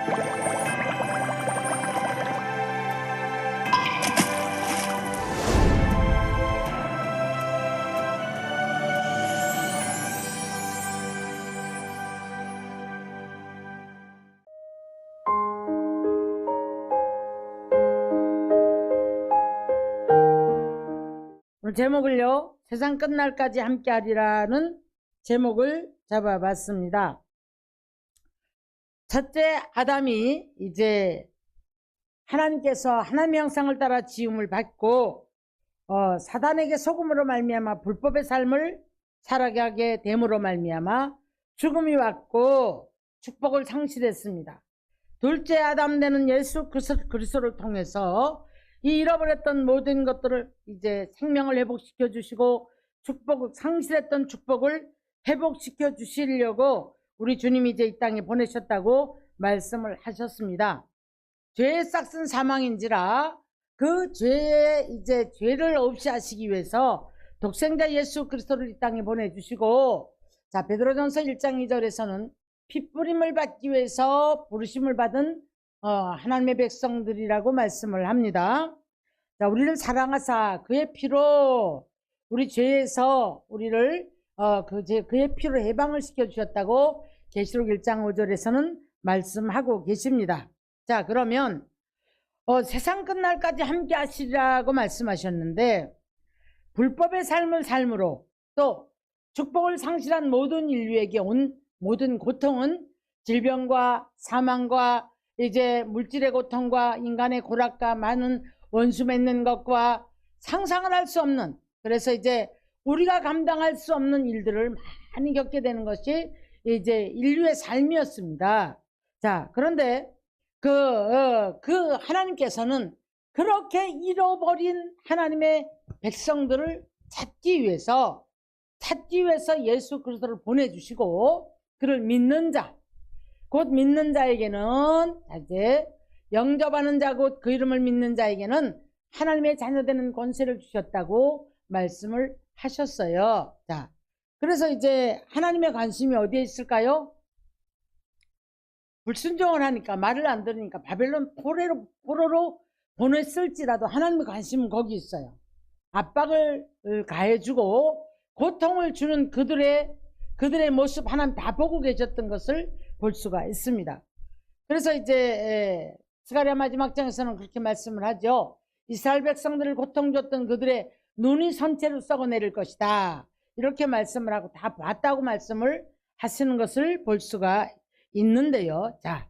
오늘 제목을요, 세상 끝날까지 함께하리라는 제목을 잡아봤습니다. 첫째, 아담이 이제 하나님께서 하나님의 형상을 따라 지음을 받고 사단에게 속음으로 말미암아 불법의 삶을 살아가게 됨으로 말미암아 죽음이 왔고 축복을 상실했습니다. 둘째 아담 되는 예수 그리스도를 통해서 이 잃어버렸던 모든 것들을 이제 생명을 회복시켜 주시고 상실했던 축복을 회복시켜 주시려고 우리 주님이 이제 이 땅에 보내셨다고 말씀을 하셨습니다. 죄의 싹은 사망인지라 그 죄의 이제 죄를 없이 하시기 위해서 독생자 예수 그리스도를 이 땅에 보내주시고, 자, 베드로전서 1장 2절에서는 핏부림을 받기 위해서 부르심을 받은 하나님의 백성들이라고 말씀을 합니다. 자, 우리를 사랑하사 그의 피로 우리 죄에서 우리를 그의 피로 해방을 시켜 주셨다고 계시록 1장 5절에서는 말씀하고 계십니다. 자, 그러면 세상 끝날까지 함께 하시리라고 말씀하셨는데, 불법의 삶을 삶으로 또 축복을 상실한 모든 인류에게 온 모든 고통은 질병과 사망과 이제 물질의 고통과 인간의 고락과 많은 원수 맺는 것과 상상을 할 수 없는, 그래서 이제 우리가 감당할 수 없는 일들을 많이 겪게 되는 것이 이제 인류의 삶이었습니다. 자, 그런데 그 하나님께서는 그렇게 잃어버린 하나님의 백성들을 찾기 위해서 예수 그리스도를 보내주시고, 그를 믿는 자, 곧 믿는 자에게는 이제 영접하는 자, 곧 그 이름을 믿는 자에게는 하나님의 자녀되는 권세를 주셨다고 말씀을 하셨어요. 자, 그래서 이제 하나님의 관심이 어디에 있을까요? 불순종을 하니까, 말을 안 들으니까 바벨론 포로로 보냈을지라도 하나님의 관심은 거기 있어요. 압박을 가해주고 고통을 주는 그들의 모습 하나님 다 보고 계셨던 것을 볼 수가 있습니다. 그래서 이제 스가랴 마지막 장에서는 그렇게 말씀을 하죠. 이스라엘 백성들을 고통 줬던 그들의 눈이 선체로 썩어내릴 것이다, 이렇게 말씀을 하고 다 봤다고 말씀을 하시는 것을 볼 수가 있는데요. 자,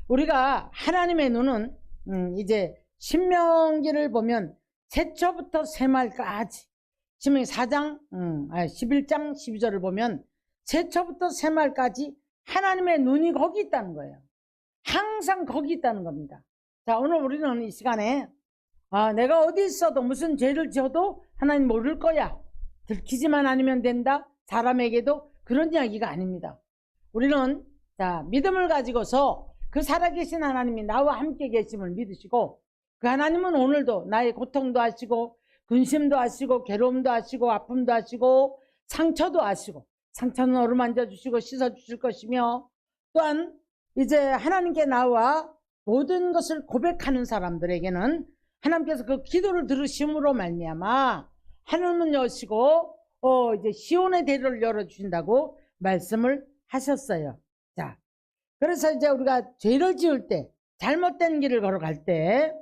우리가 하나님의 눈은 이제 신명기를 보면 새초부터 새말까지, 신명기 11장 12절을 보면 새초부터 새말까지 하나님의 눈이 거기 있다는 거예요. 항상 거기 있다는 겁니다. 자, 오늘 우리는 이 시간에 내가 어디 있어도 무슨 죄를 지어도 하나님 모를 거야, 들키지만 않으면 된다, 사람에게도 그런 이야기가 아닙니다. 우리는 자, 믿음을 가지고서 그 살아계신 하나님이 나와 함께 계심을 믿으시고, 그 하나님은 오늘도 나의 고통도 아시고 근심도 아시고 괴로움도 아시고 아픔도 아시고 상처도 아시고, 상처는 어루만져 주시고 씻어 주실 것이며, 또한 이제 하나님께 나와 모든 것을 고백하는 사람들에게는 하나님께서 그 기도를 들으심으로 말미암아 하늘문 여시고 이제 시온의 대로를 열어주신다고 말씀을 하셨어요. 자, 그래서 이제 우리가 죄를 지을 때, 잘못된 길을 걸어갈 때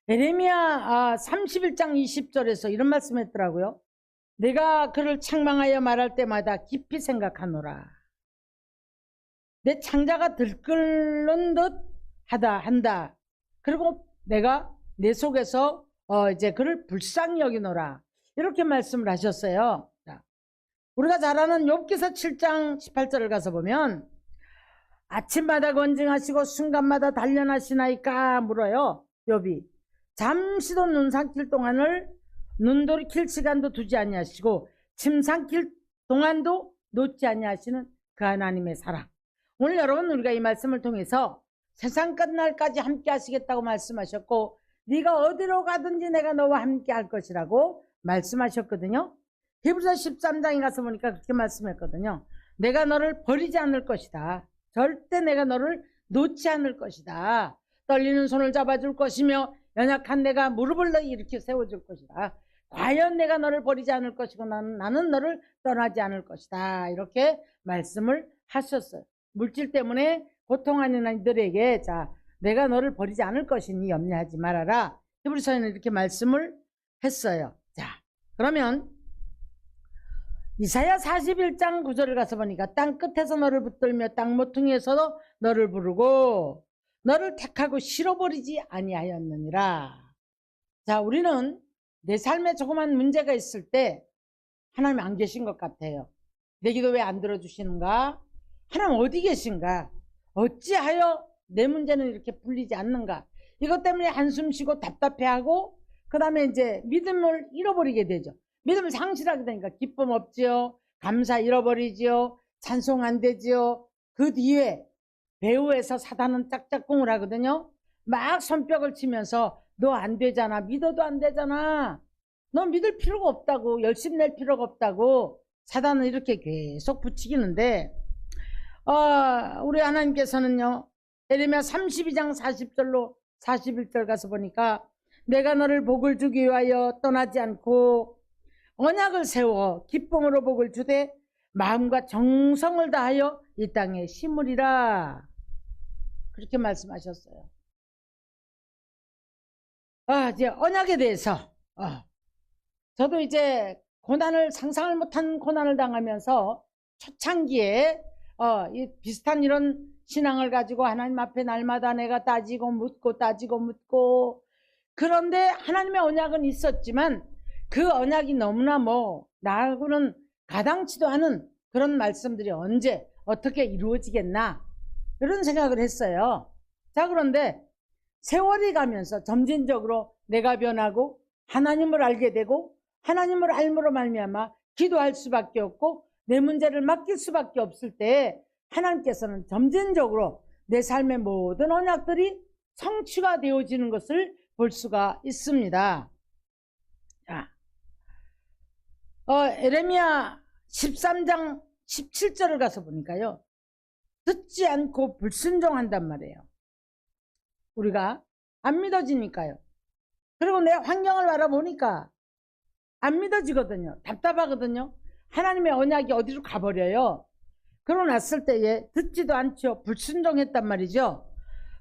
예레미야 31장 20절에서 이런 말씀했더라고요. 내가 그를 책망하여 말할 때마다 깊이 생각하노라. 내 창자가 들끓는 듯 한다. 그리고 내가 내 속에서 이제 그를 불쌍히 여기노라, 이렇게 말씀을 하셨어요. 자, 우리가 잘 아는 욥기서 7장 18절을 가서 보면 아침마다 건징하시고 순간마다 단련하시나이까 물어요. 욥이 잠시도 눈 삼킬 동안을 눈돌이킬 시간도 두지 아니하시고 침 삼킬 동안도 놓지 아니하시는 그 하나님의 사랑. 오늘 여러분, 우리가 이 말씀을 통해서 세상 끝날까지 함께 하시겠다고 말씀하셨고, 네가 어디로 가든지 내가 너와 함께 할 것이라고 말씀하셨거든요. 히브리서 13장에 가서 보니까 그렇게 말씀했거든요. 내가 너를 버리지 않을 것이다. 절대 내가 너를 놓지 않을 것이다. 떨리는 손을 잡아줄 것이며 연약한 내가 무릎을 너희 일으켜 세워줄 것이다. 과연 내가 너를 버리지 않을 것이고 나는 너를 떠나지 않을 것이다. 이렇게 말씀을 하셨어요. 물질 때문에 고통하는 이들에게 자, 내가 너를 버리지 않을 것이니 염려하지 말아라. 히브리서에는 이렇게 말씀을 했어요. 자, 그러면 이사야 41장 9절을 가서 보니까 땅 끝에서 너를 붙들며 땅 모퉁이에서도 너를 부르고 너를 택하고 실어버리지 아니하였느니라. 자, 우리는 내 삶에 조그만 문제가 있을 때 하나님 안 계신 것 같아요. 내 기도 왜 안 들어주시는가? 하나님 어디 계신가? 어찌하여 내 문제는 이렇게 풀리지 않는가? 이것 때문에 한숨 쉬고 답답해하고 그 다음에 이제 믿음을 잃어버리게 되죠. 믿음을 상실하게 되니까 기쁨 없지요. 감사 잃어버리지요. 찬송 안 되지요. 그 뒤에 배후에서 사단은 짝짝꿍을 하거든요. 막 손뼉을 치면서 너 안 되잖아. 믿어도 안 되잖아. 너 믿을 필요가 없다고. 열심 낼 필요가 없다고. 사단은 이렇게 계속 부추기는데 우리 하나님께서는요. 예레미야 32장 40절로 41절 가서 보니까 내가 너를 복을 주기 위하여 떠나지 않고 언약을 세워 기쁨으로 복을 주되 마음과 정성을 다하여 이 땅에 심으리라. 그렇게 말씀하셨어요. 이제 언약에 대해서 저도 이제 고난을 상상을 못한 고난을 당하면서 초창기에 이 비슷한 이런 신앙을 가지고 하나님 앞에 날마다 내가 따지고 묻고 그런데 하나님의 언약은 있었지만 그 언약이 너무나 나하고는 가당치도 않은 그런 말씀들이 언제 어떻게 이루어지겠나 이런 생각을 했어요. 자, 그런데 세월이 가면서 점진적으로 내가 변하고 하나님을 알게 되고 하나님을 알므로 말미암아 기도할 수밖에 없고 내 문제를 맡길 수밖에 없을 때 하나님께서는 점진적으로 내 삶의 모든 언약들이 성취가 되어지는 것을 볼 수가 있습니다. 자, 예레미야 13장 17절을 가서 보니까요. 듣지 않고 불순종한단 말이에요. 우리가 안 믿어지니까요. 그리고 내 환경을 바라보니까 안 믿어지거든요. 답답하거든요. 하나님의 언약이 어디로 가버려요. 그러고 났을 때에 듣지도 않죠. 불순종했단 말이죠.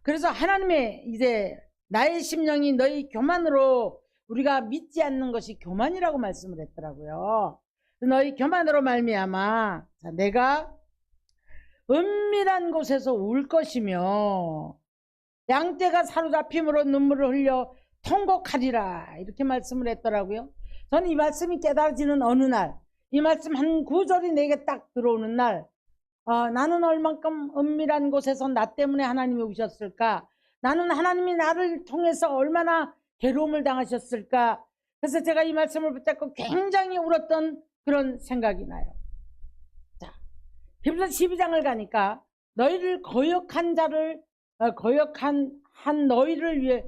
그래서 하나님의 이제 나의 심령이 너희 교만으로 우리가 믿지 않는 것이 교만이라고 말씀을 했더라고요. 너희 교만으로 말미암아 내가 은밀한 곳에서 울 것이며 양떼가 사로잡힘으로 눈물을 흘려 통곡하리라 이렇게 말씀을 했더라고요. 저는 이 말씀이 깨달아지는 어느 날 이 말씀 한 구절이 내게 딱 들어오는 날 나는 얼만큼 은밀한 곳에서 나 때문에 하나님이 오셨을까? 나는 하나님이 나를 통해서 얼마나 괴로움을 당하셨을까? 그래서 제가 이 말씀을 붙잡고 굉장히 울었던 그런 생각이 나요. 자, 히브리서 12장을 가니까 너희를 거역한 자를 거역한 너희를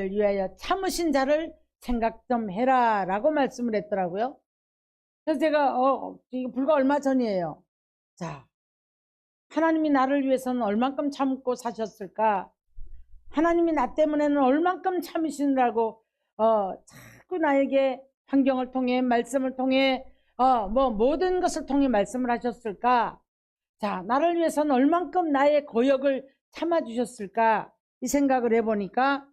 위하여 참으신 자를 생각 좀 해라 라고 말씀을 했더라고요. 그래서 제가 이거 불과 얼마 전이에요. 자, 하나님이 나를 위해서는 얼만큼 참고 사셨을까? 하나님이 나 때문에는 얼만큼 참으시느라고 자꾸 나에게 환경을 통해 말씀을 통해 모든 것을 통해 말씀을 하셨을까? 자, 나를 위해서는 얼만큼 나의 고역을 참아주셨을까? 이 생각을 해보니까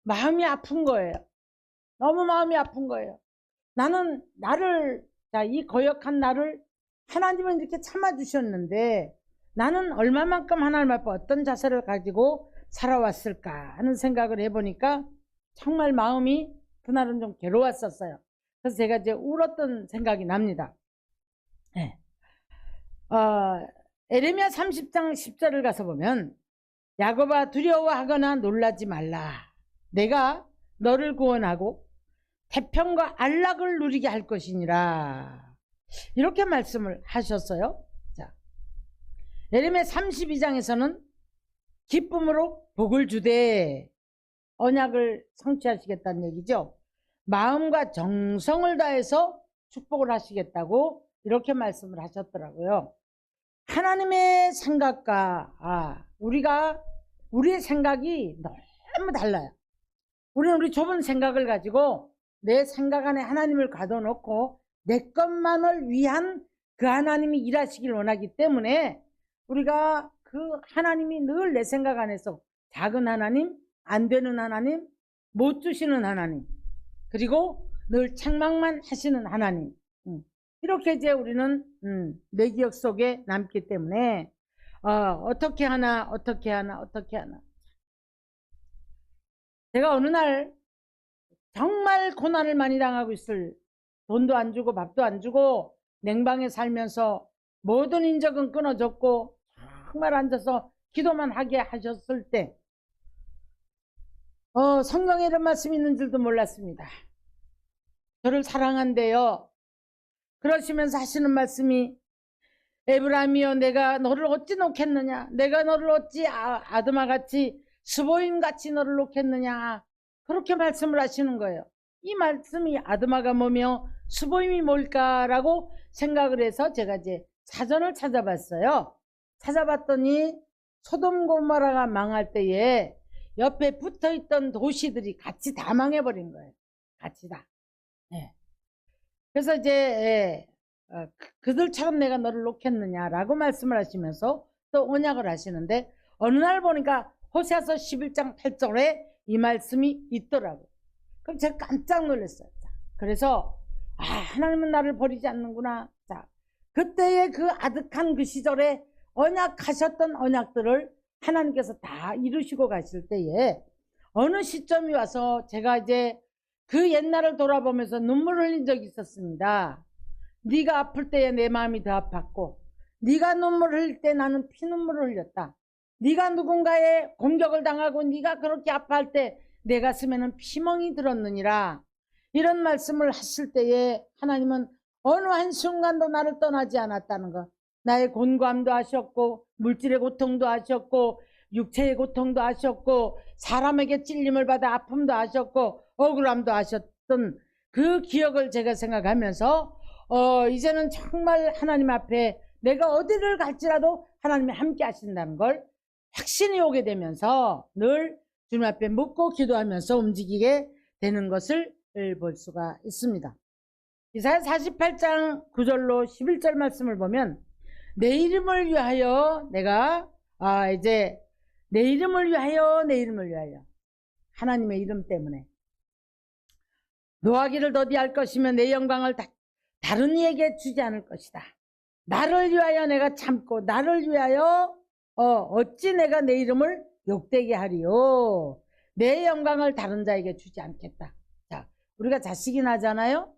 마음이 아픈 거예요. 너무 마음이 아픈 거예요. 나는 이 고역한 나를 하나님은 이렇게 참아주셨는데 나는 얼마만큼 하나님 앞에 어떤 자세를 가지고 살아왔을까 하는 생각을 해보니까 정말 마음이 그날은 좀 괴로웠었어요. 그래서 제가 이제 울었던 생각이 납니다. 네. 예레미야 30장 10절을 가서 보면 야곱아 두려워하거나 놀라지 말라. 내가 너를 구원하고 태평과 안락을 누리게 할 것이니라. 이렇게 말씀을 하셨어요. 자, 예레미야 32장에서는 기쁨으로 복을 주되 언약을 성취하시겠다는 얘기죠. 마음과 정성을 다해서 축복을 하시겠다고 이렇게 말씀을 하셨더라고요. 하나님의 생각과 우리가 우리의 생각이 너무 달라요. 우리는 우리 좁은 생각을 가지고 내 생각 안에 하나님을 가둬놓고 내 것만을 위한 그 하나님이 일하시길 원하기 때문에 우리가 그 하나님이 늘 내 생각 안에서 작은 하나님, 안 되는 하나님, 못 주시는 하나님, 그리고 늘 책망만 하시는 하나님, 이렇게 이제 우리는 내 기억 속에 남기 때문에 어떻게 하나 제가 어느 날 정말 고난을 많이 당하고 있을, 돈도 안 주고 밥도 안 주고 냉방에 살면서 모든 인적은 끊어졌고 정말 앉아서 기도만 하게 하셨을 때 성경에 이런 말씀이 있는 줄도 몰랐습니다. 저를 사랑한대요. 그러시면서 하시는 말씀이, 에브라임이여 내가 너를 어찌 놓겠느냐, 내가 너를 어찌 아드마같이 스보임같이 너를 놓겠느냐, 그렇게 말씀을 하시는 거예요. 이 말씀이 아드마가 뭐며 스보임이 뭘까라고 생각을 해서 제가 이제 사전을 찾아봤어요. 찾아봤더니 소돔 고모라가 망할 때에 옆에 붙어있던 도시들이 같이 다 망해버린 거예요. 같이 다. 네. 그래서 이제 그들처럼 내가 너를 놓겠느냐라고 말씀을 하시면서 또 언약을 하시는데, 어느 날 보니까 호세아서 11장 8절에 이 말씀이 있더라고요. 그럼 제가 깜짝 놀랐어요. 그래서 하나님은 나를 버리지 않는구나. 자, 그때의 그 아득한 그 시절에 언약하셨던 언약들을 하나님께서 다 이루시고 가실 때에 어느 시점이 와서 제가 이제 그 옛날을 돌아보면서 눈물을 흘린 적이 있었습니다. 네가 아플 때에 내 마음이 더 아팠고, 네가 눈물을 흘릴 때 나는 피눈물을 흘렸다. 네가 누군가의 공격을 당하고 네가 그렇게 아파할 때 내 가슴에는 피멍이 들었느니라. 이런 말씀을 하실 때에 하나님은 어느 한순간도 나를 떠나지 않았다는 것, 나의 곤고함도 아셨고 물질의 고통도 아셨고 육체의 고통도 아셨고 사람에게 찔림을 받아 아픔도 아셨고 억울함도 아셨던 그 기억을 제가 생각하면서 이제는 정말 하나님 앞에 내가 어디를 갈지라도 하나님이 함께 하신다는 걸 확신이 오게 되면서 늘 주님 앞에 묻고 기도하면서 움직이게 되는 것을 볼 수가 있습니다. 이사야 48장 9절로 11절 말씀을 보면, 내 이름을 위하여 내가 이제 내 이름을 위하여 하나님의 이름 때문에 노하기를 더디할 것이며 내 영광을 다른 이에게 주지 않을 것이다. 나를 위하여 내가 참고 나를 위하여 어찌 내가 내 이름을 욕되게 하리요. 내 영광을 다른 자에게 주지 않겠다. 자, 우리가 자식이 나잖아요.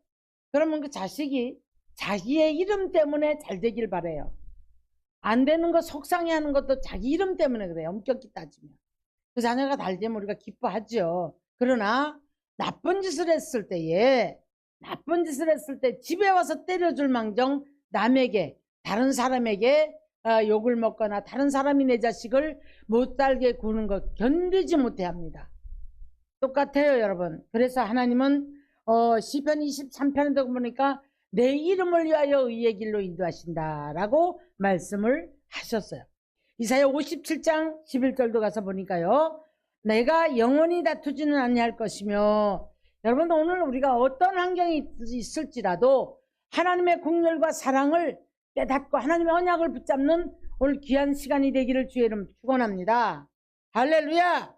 그러면 그 자식이 자기의 이름 때문에 잘 되길 바래요. 안 되는 거 속상해하는 것도 자기 이름 때문에 그래요. 엄격히 따지면 그 자녀가 잘 되면 우리가 기뻐하죠. 그러나 나쁜 짓을 했을 때 집에 와서 때려줄 망정 남에게, 다른 사람에게 욕을 먹거나 다른 사람이 내 자식을 못 살게 구는 것 견디지 못해 합니다. 똑같아요, 여러분. 그래서 하나님은 시편 23편에도 보니까 내 이름을 위하여 의의 길로 인도하신다라고 말씀을 하셨어요. 이사야 57장 11절도 가서 보니까요, 내가 영원히 다투지는 아니할 것이며, 여러분 오늘 우리가 어떤 환경이 있을지라도 하나님의 긍휼과 사랑을 깨닫고 하나님의 언약을 붙잡는 오늘 귀한 시간이 되기를 주의 이름 축원합니다. 할렐루야.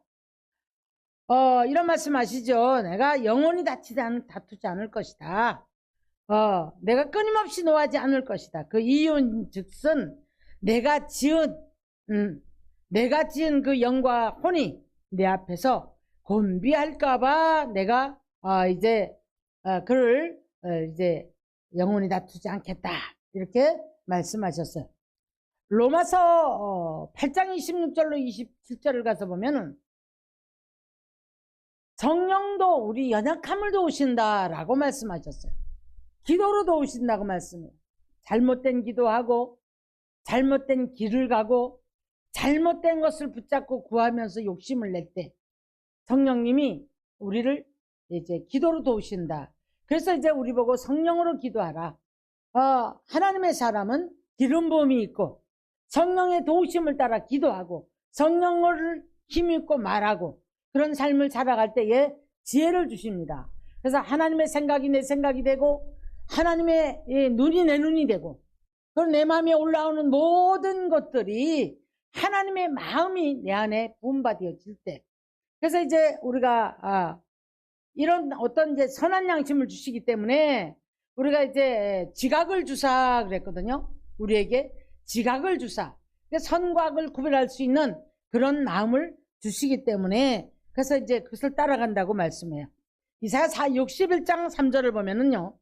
이런 말씀 아시죠? 내가 영원히 다투지 않을 것이다. 내가 끊임없이 노하지 않을 것이다. 그 이유는 즉슨 내가 지은 그 영과 혼이 내 앞에서 곤비할까봐 내가 그를 이제 영원히 다투지 않겠다. 이렇게 말씀하셨어요. 로마서 8장 26절로 27절을 가서 보면은 성령도 우리 연약함을 도우신다라고 말씀하셨어요. 기도로 도우신다고 말씀해요. 잘못된 기도하고 잘못된 길을 가고 잘못된 것을 붙잡고 구하면서 욕심을 낼 때 성령님이 우리를 이제 기도로 도우신다. 그래서 이제 우리 보고 성령으로 기도하라. 하나님의 사람은 기름 부음이 있고 성령의 도우심을 따라 기도하고 성령을 힘있고 말하고 그런 삶을 살아갈 때에 지혜를 주십니다. 그래서 하나님의 생각이 내 생각이 되고 하나님의 눈이 내 눈이 되고 그런 내 마음에 올라오는 모든 것들이 하나님의 마음이 내 안에 부음받아질 때, 그래서 이제 우리가 이런 어떤 이제 선한 양심을 주시기 때문에 우리가 이제 지각을 주사 그랬거든요. 우리에게 지각을 주사, 선과 악을 구별할 수 있는 그런 마음을 주시기 때문에 그래서 이제 그것을 따라간다고 말씀해요. 이사야 61장 3절을 보면은요,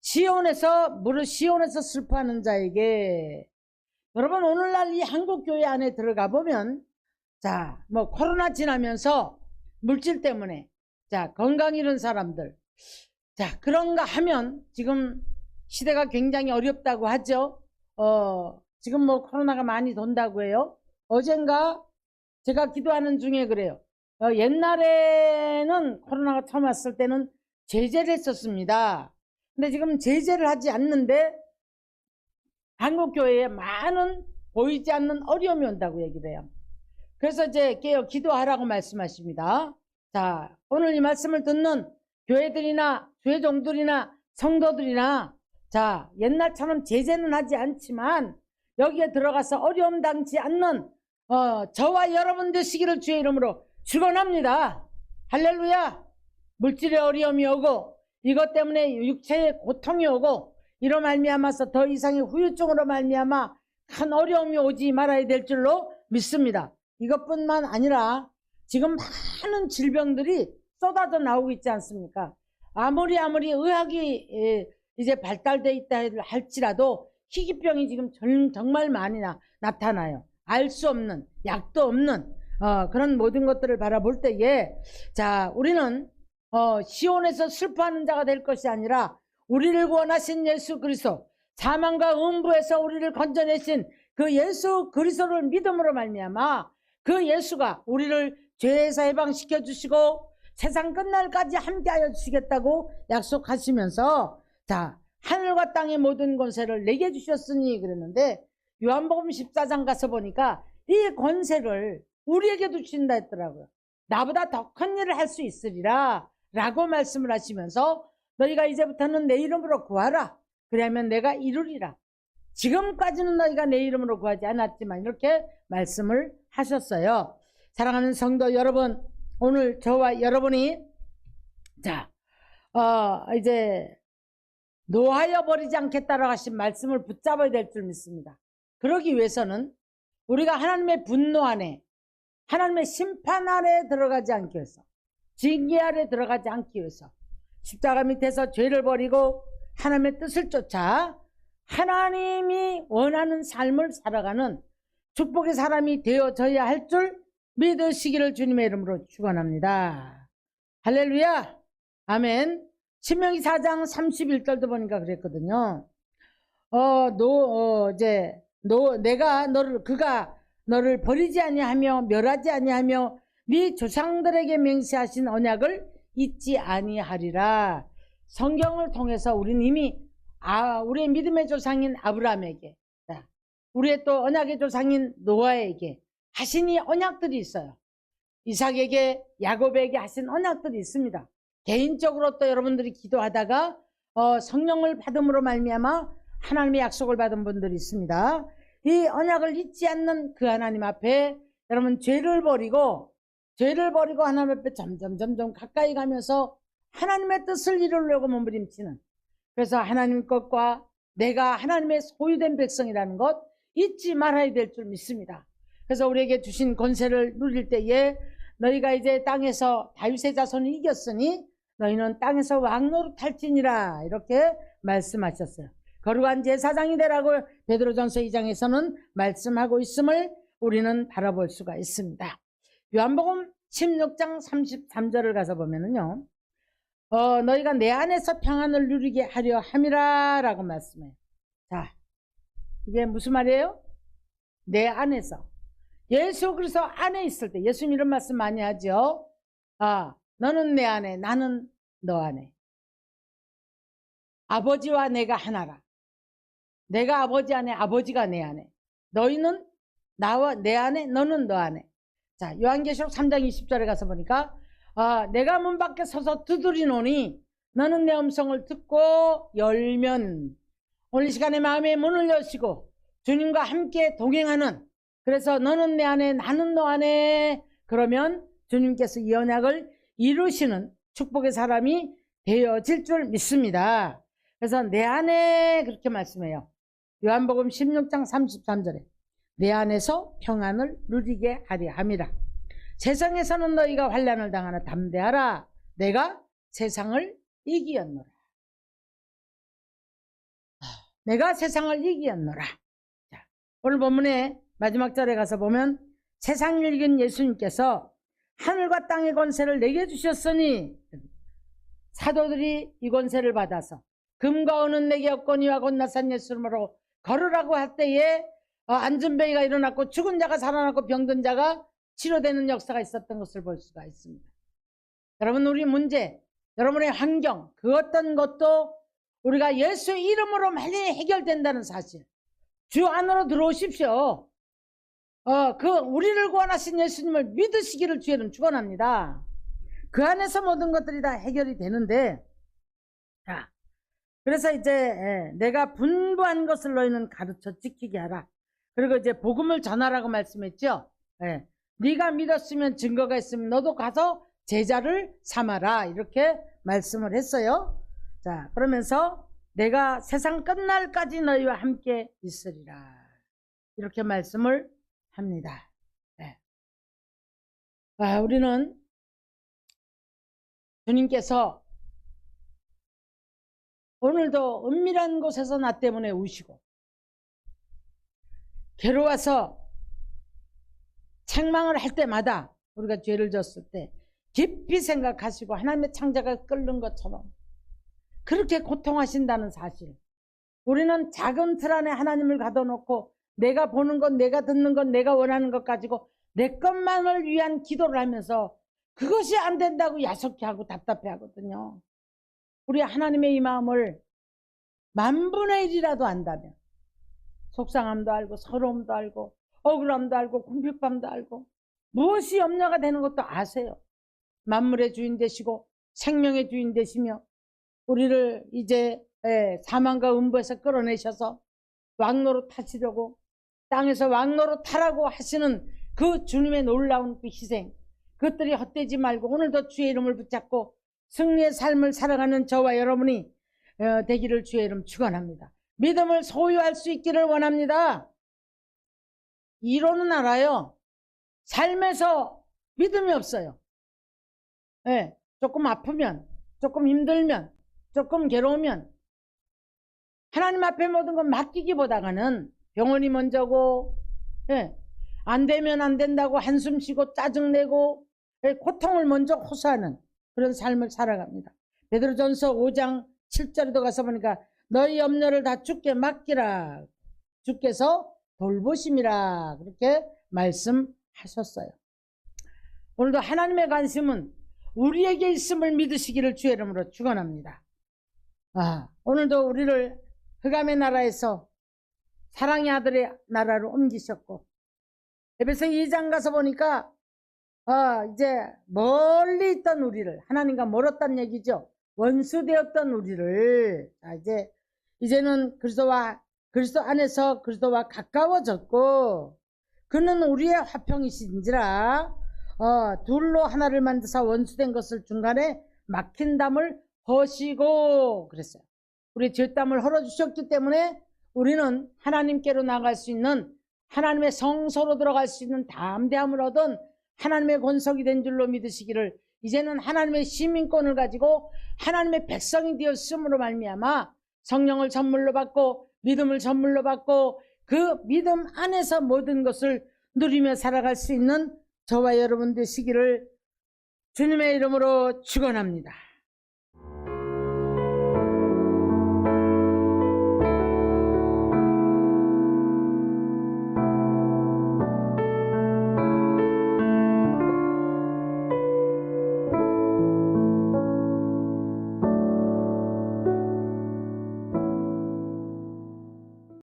시온에서 슬퍼하는 자에게, 여러분 오늘날 이 한국교회 안에 들어가 보면 자, 뭐 코로나 지나면서 물질 때문에 자, 건강 잃은 사람들, 자, 그런가 하면 지금 시대가 굉장히 어렵다고 하죠. 지금 뭐 코로나가 많이 돈다고 해요. 어젠가 제가 기도하는 중에 그래요. 옛날에는 코로나가 처음 왔을 때는 제재를 했었습니다. 근데 지금 제재를 하지 않는데 한국교회에 많은 보이지 않는 어려움이 온다고 얘기를 해요. 그래서 이제 깨어 기도하라고 말씀하십니다. 자, 오늘 이 말씀을 듣는 교회들이나 교회종들이나 성도들이나 자, 옛날처럼 제재는 하지 않지만 여기에 들어가서 어려움 당치 않는 저와 여러분 되시기를 주의 이름으로 축원합니다. 할렐루야. 물질의 어려움이 오고 이것 때문에 육체의 고통이 오고 이로 말미암아서 더 이상의 후유증으로 말미암아 큰 어려움이 오지 말아야 될 줄로 믿습니다. 이것뿐만 아니라 지금 많은 질병들이 쏟아져 나오고 있지 않습니까? 아무리 의학이 이제 발달되어 있다 할지라도 희귀병이 지금 정말 많이 나타나요. 알 수 없는, 약도 없는 그런 모든 것들을 바라볼 때에 자, 우리는 시온에서 슬퍼하는 자가 될 것이 아니라 우리를 구원하신 예수 그리스도, 사망과 음부에서 우리를 건져내신 그 예수 그리스도를 믿음으로 말미암아 그 예수가 우리를 죄에서 해방시켜 주시고 세상 끝날까지 함께하여 주시겠다고 약속하시면서 자, 하늘과 땅의 모든 권세를 내게 주셨으니 그랬는데 요한복음 14장 가서 보니까 이 권세를 우리에게도 주신다 했더라고요. 나보다 더 큰 일을 할 수 있으리라 라고 말씀을 하시면서 너희가 이제부터는 내 이름으로 구하라. 그러면 내가 이루리라. 지금까지는 너희가 내 이름으로 구하지 않았지만 이렇게 말씀을 하셨어요. 사랑하는 성도 여러분, 오늘 저와 여러분이 자, 이제 노하여 버리지 않겠다라고 하신 말씀을 붙잡아야 될 줄 믿습니다. 그러기 위해서는 우리가 하나님의 분노 안에, 하나님의 심판 아래 들어가지 않기 위해서, 징계 아래 들어가지 않기 위해서 십자가 밑에서 죄를 버리고 하나님의 뜻을 쫓아 하나님이 원하는 삶을 살아가는 축복의 사람이 되어져야 할 줄 믿으시기를 주님의 이름으로 축원합니다. 할렐루야. 아멘. 신명기 4장 31절도 보니까 그랬거든요. 그가 너를 버리지 아니하며 멸하지 아니하며 네 조상들에게 맹세하신 언약을 잊지 아니하리라. 성경을 통해서 우리는 이미 우리의 믿음의 조상인 아브라함에게, 우리의 또 언약의 조상인 노아에게 하신 이 언약들이 있어요. 이삭에게, 야곱에게 하신 언약들이 있습니다. 개인적으로 또 여러분들이 기도하다가 성령을 받음으로 말미암아 하나님의 약속을 받은 분들이 있습니다. 이 언약을 잊지 않는 그 하나님 앞에 여러분 죄를 버리고 하나님 앞에 점점 가까이 가면서 하나님의 뜻을 이루려고 몸부림치는, 그래서 하나님 것과 내가 하나님의 소유된 백성이라는 것 잊지 말아야 될 줄 믿습니다. 그래서 우리에게 주신 권세를 누릴 때에 너희가 이제 땅에서 다윗의 자손을 이겼으니 너희는 땅에서 왕노릇 할지니라 이렇게 말씀하셨어요. 거룩한 제사장이 되라고 베드로전서 2장에서는 말씀하고 있음을 우리는 바라볼 수가 있습니다. 요한복음 16장 33절을 가서 보면은요, 너희가 내 안에서 평안을 누리게 하려 함이라 라고 말씀해요. 자, 이게 무슨 말이에요? 내 안에서. 예수 그리스도 안에 있을 때, 예수님 이런 말씀 많이 하죠. 너는 내 안에, 나는 너 안에. 아버지와 내가 하나라. 내가 아버지 안에, 아버지가 내 안에. 너희는 나와 내 안에, 너는 너 안에. 자, 요한계시록 3장 20절에 가서 보니까 내가 문 밖에 서서 두드리노니 너는 내 음성을 듣고 열면, 오늘 시간에 마음의 문을 여시고 주님과 함께 동행하는, 그래서 너는 내 안에 나는 너 안에, 그러면 주님께서 이 언약을 이루시는 축복의 사람이 되어질 줄 믿습니다. 그래서 내 안에 그렇게 말씀해요. 요한복음 16장 33절에 내 안에서 평안을 누리게 하려 함이라. 세상에서는 너희가 환난을 당하나 담대하라. 내가 세상을 이기었노라. 내가 세상을 이기었노라. 자, 오늘 본문의 마지막 절에 가서 보면 세상을 이긴 예수님께서 하늘과 땅의 권세를 내게 주셨으니, 사도들이 이 권세를 받아서 금과 은은 내게 없거니와 곧 나산 예수 이름으로 걸으라고 할 때에 안전병이가 일어났고 죽은 자가 살아났고 병든 자가 치료되는 역사가 있었던 것을 볼 수가 있습니다. 여러분, 우리 문제, 여러분의 환경, 그 어떤 것도 우리가 예수 이름으로 많이 해결된다는 사실, 주 안으로 들어오십시오. 우리를 구원하신 예수님을 믿으시기를 주의는 축원합니다. 그 안에서 모든 것들이 다 해결이 되는데, 자, 그래서 이제 내가 분부한 것을 너희는 가르쳐 지키게 하라. 그리고 이제 복음을 전하라고 말씀했죠. 네가 믿었으면 증거가 있으면 너도 가서 제자를 삼아라, 이렇게 말씀을 했어요. 자, 그러면서 내가 세상 끝날까지 너희와 함께 있으리라, 이렇게 말씀을 합니다. 우리는 주님께서 오늘도 은밀한 곳에서 나 때문에 우시고 괴로워서 책망을 할 때마다, 우리가 죄를 졌을 때 깊이 생각하시고 하나님의 창자가 끓는 것처럼 그렇게 고통하신다는 사실, 우리는 작은 틀 안에 하나님을 가둬놓고 내가 보는 것, 내가 듣는 것, 내가 원하는 것 가지고 내 것만을 위한 기도를 하면서 그것이 안 된다고 야속해하고 답답해 하거든요. 우리 하나님의 이 마음을 10,000분의 1이라도 안다면, 속상함도 알고 서러움도 알고 억울함도 알고 궁핍함도 알고 무엇이 염려가 되는 것도 아세요. 만물의 주인 되시고 생명의 주인 되시며 우리를 이제 사망과 음부에서 끌어내셔서 왕노로 타시려고, 땅에서 왕노로 타라고 하시는 그 주님의 놀라운 그 희생, 그것들이 헛되지 말고 오늘도 주의 이름을 붙잡고 승리의 삶을 살아가는 저와 여러분이 되기를 주의 이름 축원합니다. 믿음을 소유할 수 있기를 원합니다. 이론은 알아요. 삶에서 믿음이 없어요. 조금 아프면, 조금 힘들면, 조금 괴로우면 하나님 앞에 모든 건 맡기기보다는 병원이 먼저고, 안 되면 안 된다고 한숨 쉬고 짜증내고 고통을 먼저 호소하는 그런 삶을 살아갑니다. 베드로전서 5장 7절에도 가서 보니까 너희 염려를 다 주께 맡기라, 주께서 돌보심이라, 그렇게 말씀하셨어요. 오늘도 하나님의 관심은 우리에게 있음을 믿으시기를 주의 이름으로 축원합니다. 오늘도 우리를 흑암의 나라에서 사랑의 아들의 나라로 옮기셨고, 에베소 2장 가서 보니까 이제 멀리 있던 우리를, 하나님과 멀었단 얘기죠. 원수되었던 우리를 이제는 그리스도 안에서 그리스도와 가까워졌고, 그는 우리의 화평이신지라 둘로 하나를 만드사 원수된 것을 중간에 막힌 담을 허시고, 그랬어요. 우리 죄담을 헐어주셨기 때문에 우리는 하나님께로 나갈 수 있는, 하나님의 성소로 들어갈 수 있는 담대함을 얻은 하나님의 권속이 된 줄로 믿으시기를, 이제는 하나님의 시민권을 가지고 하나님의 백성이 되었음으로 말미암아 성령을 선물로 받고 믿음을 선물로 받고 그 믿음 안에서 모든 것을 누리며 살아갈 수 있는 저와 여러분 되시기를 주님의 이름으로 축원합니다.